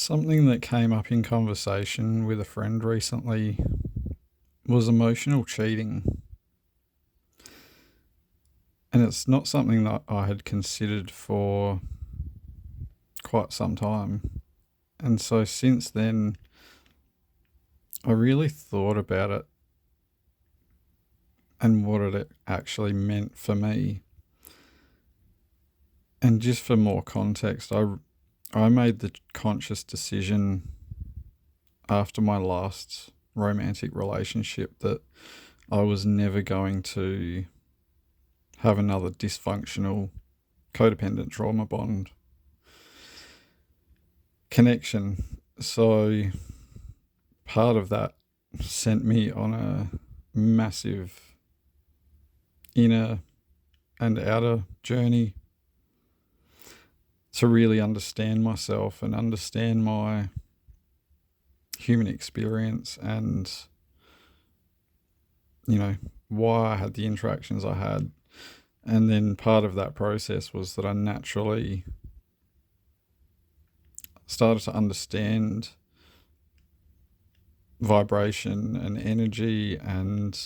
Something that came up in conversation with a friend recently was emotional cheating. And it's not something that I had considered for quite some time. And so since then, I really thought about it and what it actually meant for me. And just for more context, I made the conscious decision after my last romantic relationship that I was never going to have another dysfunctional codependent trauma bond connection. So part of that sent me on a massive inner and outer journey to really understand myself and understand my human experience and, why I had the interactions I had. And then part of that process was that I naturally started to understand vibration and energy and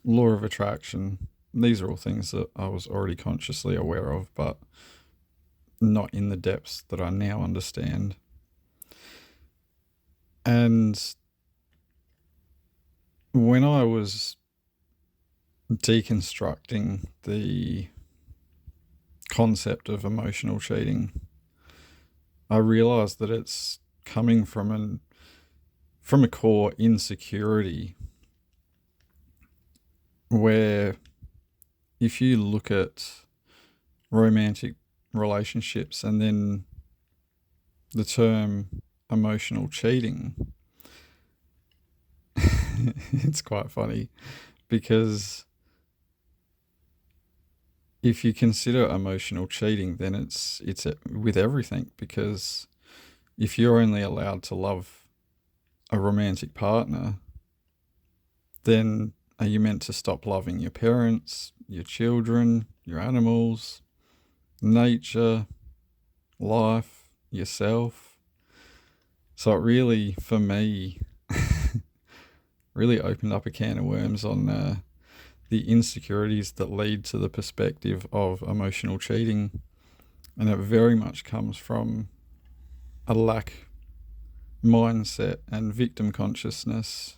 law of attraction. These are all things that I was already consciously aware of, but not in the depths that I now understand. And when I was deconstructing the concept of emotional cheating, I realized that it's coming from a core insecurity where if you look at romantic relationships and then the term emotional cheating, it's quite funny because if you consider emotional cheating, then it's with everything, because if you're only allowed to love a romantic partner, then are you meant to stop loving your parents, your children, your animals, nature, life, yourself? So it really, for me, really opened up a can of worms on the insecurities that lead to the perspective of emotional cheating. And it very much comes from a lack mindset and victim consciousness,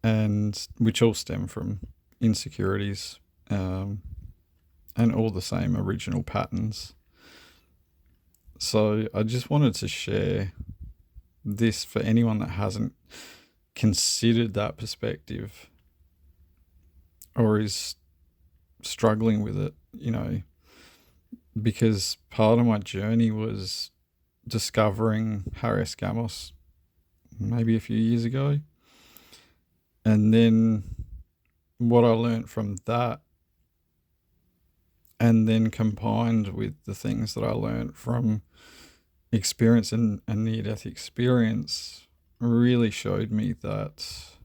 and which all stem from insecurities, and all the same original patterns. So I just wanted to share this for anyone that hasn't considered that perspective or is struggling with it, because part of my journey was discovering Harris Gamos maybe a few years ago. And then what I learned from that, and then combined with the things that I learned from experience and near-death experience, really showed me that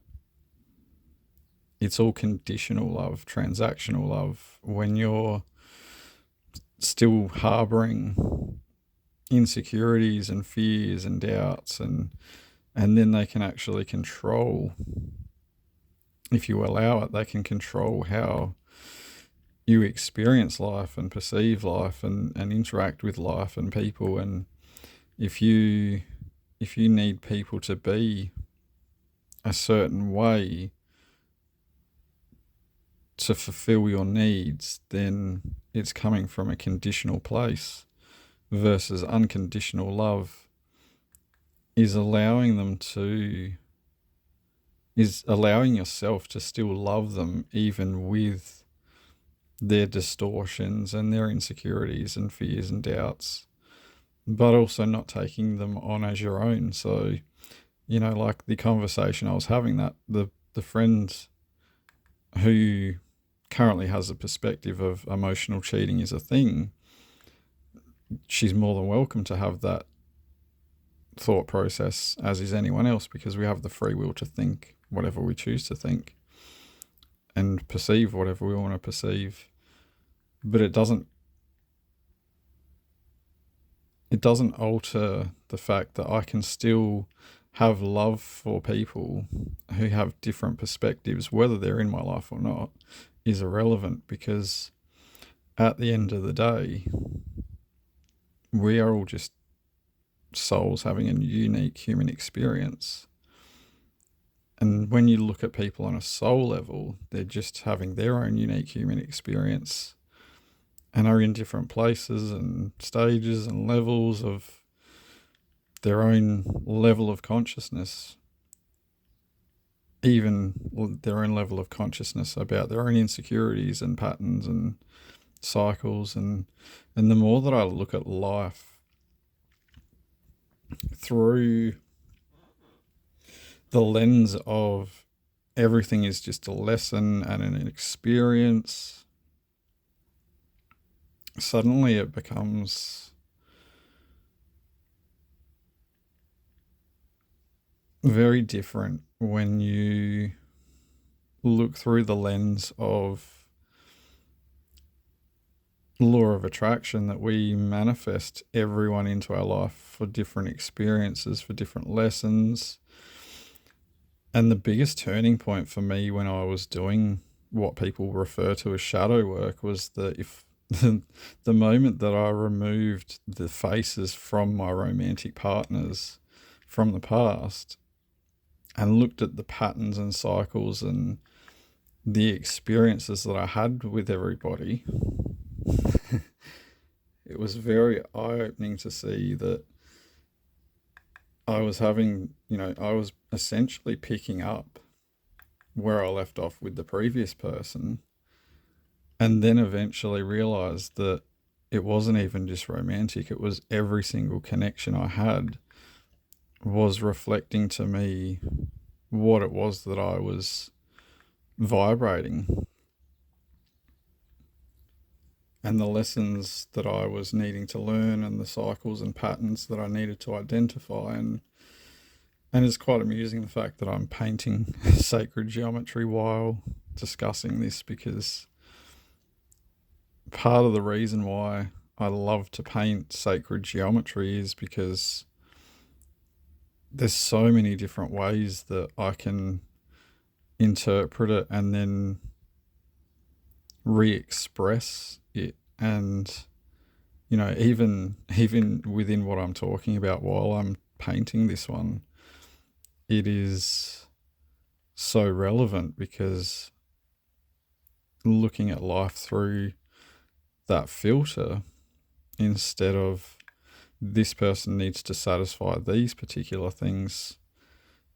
it's all conditional love, transactional love. When you're still harboring insecurities and fears and doubts, and then they can actually control, if you allow it, they can control how you experience life and perceive life and interact with life and people. And if you need people to be a certain way to fulfill your needs, then it's coming from a conditional place, versus unconditional love is allowing yourself to still love them even with their distortions and their insecurities and fears and doubts, but also not taking them on as your own. So, like the conversation I was having, that the friend who currently has a perspective of emotional cheating is a thing, she's more than welcome to have that thought process, as is anyone else, because we have the free will to think whatever we choose to think and perceive whatever we want to perceive. But it doesn't it doesn't alter the fact that I can still have love for people who have different perspectives, whether they're in my life or not, is irrelevant, because at the end of the day, we are all just souls having a unique human experience. And when you look at people on a soul level, they're just having their own unique human experience and are in different places and stages and levels of their own level of consciousness, even their own level of consciousness about their own insecurities and patterns and cycles. And the more that I look at life through the lens of everything is just a lesson and an experience, suddenly it becomes very different when you look through the lens of law of attraction, that we manifest everyone into our life for different experiences, for different lessons. And the biggest turning point for me when I was doing what people refer to as shadow work was that if the moment that I removed the faces from my romantic partners from the past and looked at the patterns and cycles and the experiences that I had with everybody, it was very eye-opening to see that I was having, I was essentially picking up where I left off with the previous person, and then eventually realized that it wasn't even just romantic, it was every single connection I had was reflecting to me what it was that I was vibrating and the lessons that I was needing to learn and the cycles and patterns that I needed to identify. And it's quite amusing the fact that I'm painting sacred geometry while discussing this, because part of the reason why I love to paint sacred geometry is because there's so many different ways that I can interpret it and then re-express it. And even within what I'm talking about while I'm painting this one, it is so relevant, because looking at life through that filter, instead of this person needs to satisfy these particular things,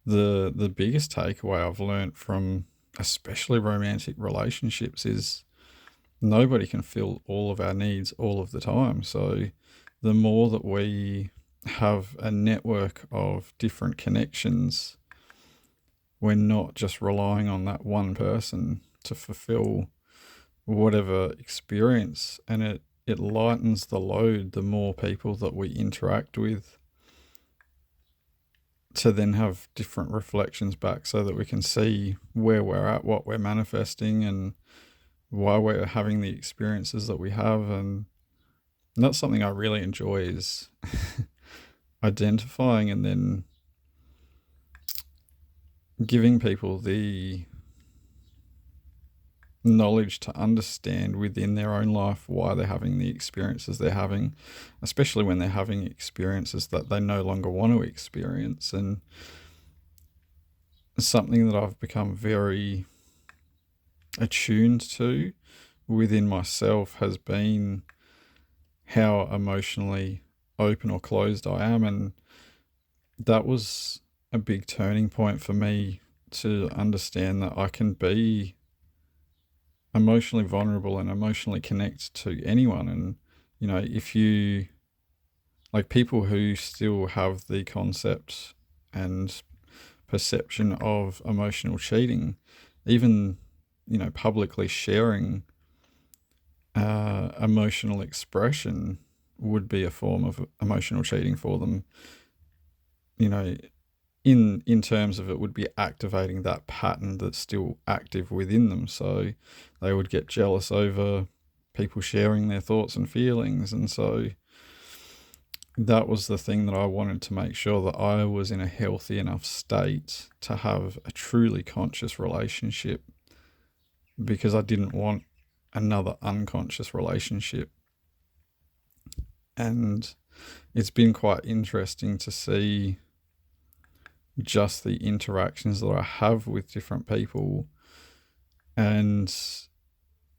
the biggest takeaway I've learned from especially romantic relationships is nobody can fill all of our needs all of the time. So the more that we have a network of different connections, we're not just relying on that one person to fulfill whatever experience, and it lightens the load the more people that we interact with, to then have different reflections back so that we can see where we're at, what we're manifesting, and why we're having the experiences that we have. And that's something I really enjoy, is identifying and then giving people the knowledge to understand within their own life why they're having the experiences they're having, especially when they're having experiences that they no longer want to experience. And something that I've become very attuned to within myself has been how emotionally open or closed I am. And that was a big turning point for me, to understand that I can be emotionally vulnerable and emotionally connect to anyone. And if you, like, people who still have the concept and perception of emotional cheating, even publicly sharing emotional expression would be a form of emotional cheating for them. In terms of, it would be activating that pattern that's still active within them. So they would get jealous over people sharing their thoughts and feelings. And so that was the thing that I wanted to make sure that I was in a healthy enough state to have a truly conscious relationship, because I didn't want another unconscious relationship. And it's been quite interesting to see just the interactions that I have with different people. And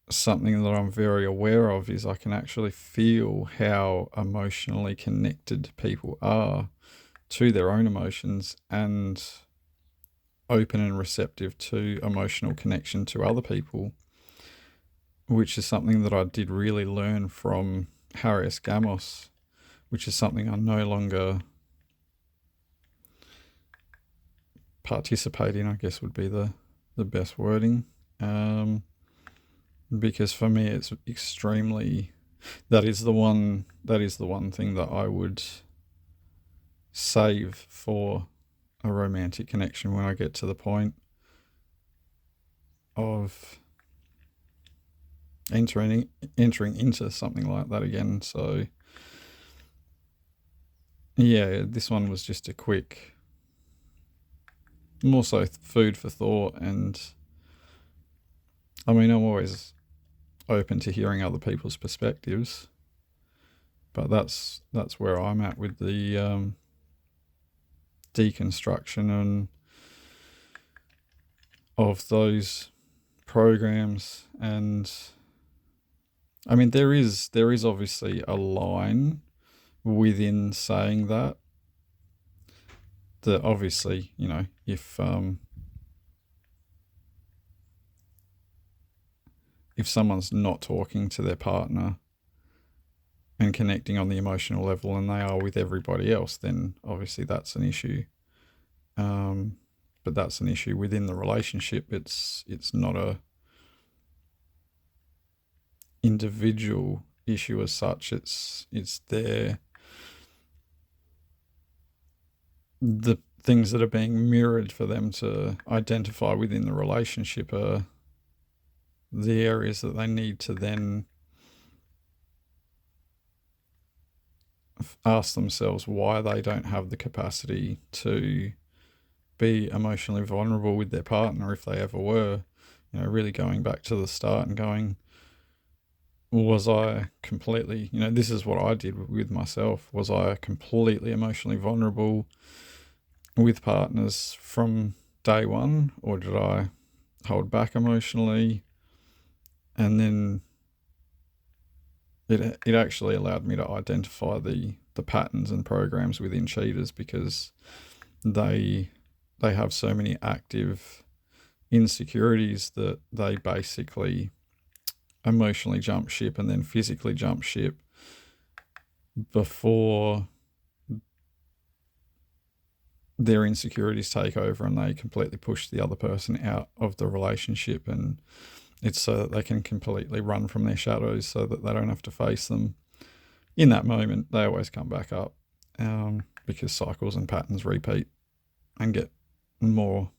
something that I'm very aware of is I can actually feel how emotionally connected people are to their own emotions, and open and receptive to emotional connection to other people, which is something that I did really learn from Harrius Gamos, which is something I no longer participate in, I guess would be the best wording. Because for me it's extremely, that is the one thing that I would save for a romantic connection when I get to the point of entering into something like that again. So yeah, this one was just a quick, more so food for thought. And I mean, I'm always open to hearing other people's perspectives, but that's where I'm at with the deconstruction and of those programs. And I mean, there is obviously a line within saying that obviously, if someone's not talking to their partner and connecting on the emotional level and they are with everybody else, then obviously that's an issue. But that's an issue within the relationship. It's not a individual issue as such. It's the things that are being mirrored for them to identify within the relationship are the areas that they need to then ask themselves why they don't have the capacity to be emotionally vulnerable with their partner if they ever were. Really going back to the start and going, was I completely, this is what I did with myself. Was I completely emotionally vulnerable with partners from day one, or did I hold back emotionally? And then it actually allowed me to identify the patterns and programs within cheaters, because they have so many active insecurities that they basically emotionally jump ship and then physically jump ship before their insecurities take over and they completely push the other person out of the relationship. And it's so that they can completely run from their shadows so that they don't have to face them. In that moment, they always come back up, because cycles and patterns repeat and get more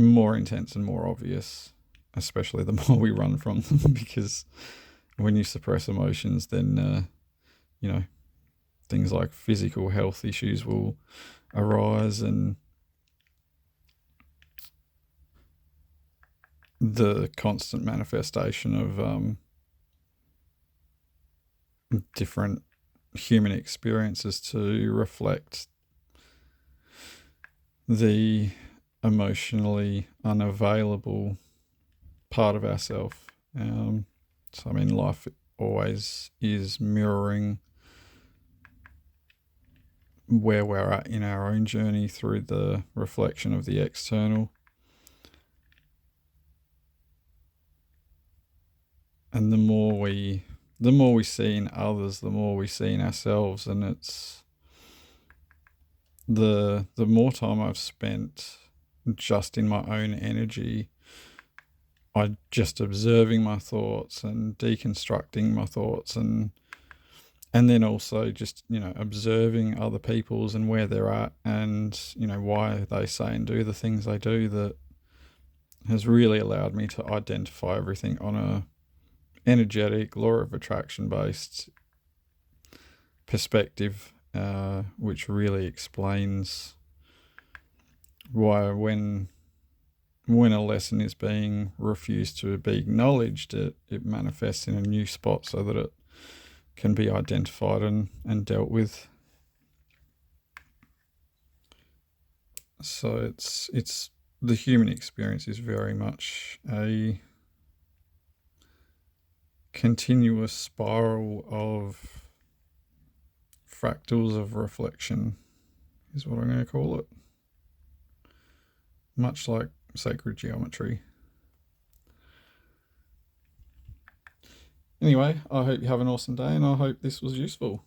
intense and more obvious, especially the more we run from them. Because when you suppress emotions, then things like physical health issues will arise, and the constant manifestation of different human experiences to reflect the emotionally unavailable part of ourselves. So I mean, life always is mirroring where we're at in our own journey through the reflection of the external. And the more we see in others, the more we see in ourselves. And it's the more time I've spent just in my own energy, I just observing my thoughts and deconstructing my thoughts, and then also just observing other people's and where they're at, and why they say and do the things they do, that has really allowed me to identify everything on a energetic, law of attraction based perspective, which really explains why when a lesson is being refused to be acknowledged, it manifests in a new spot so that it can be identified and dealt with. So it's the human experience is very much a continuous spiral of fractals of reflection, is what I'm going to call it. Much like sacred geometry. Anyway, I hope you have an awesome day, and I hope this was useful.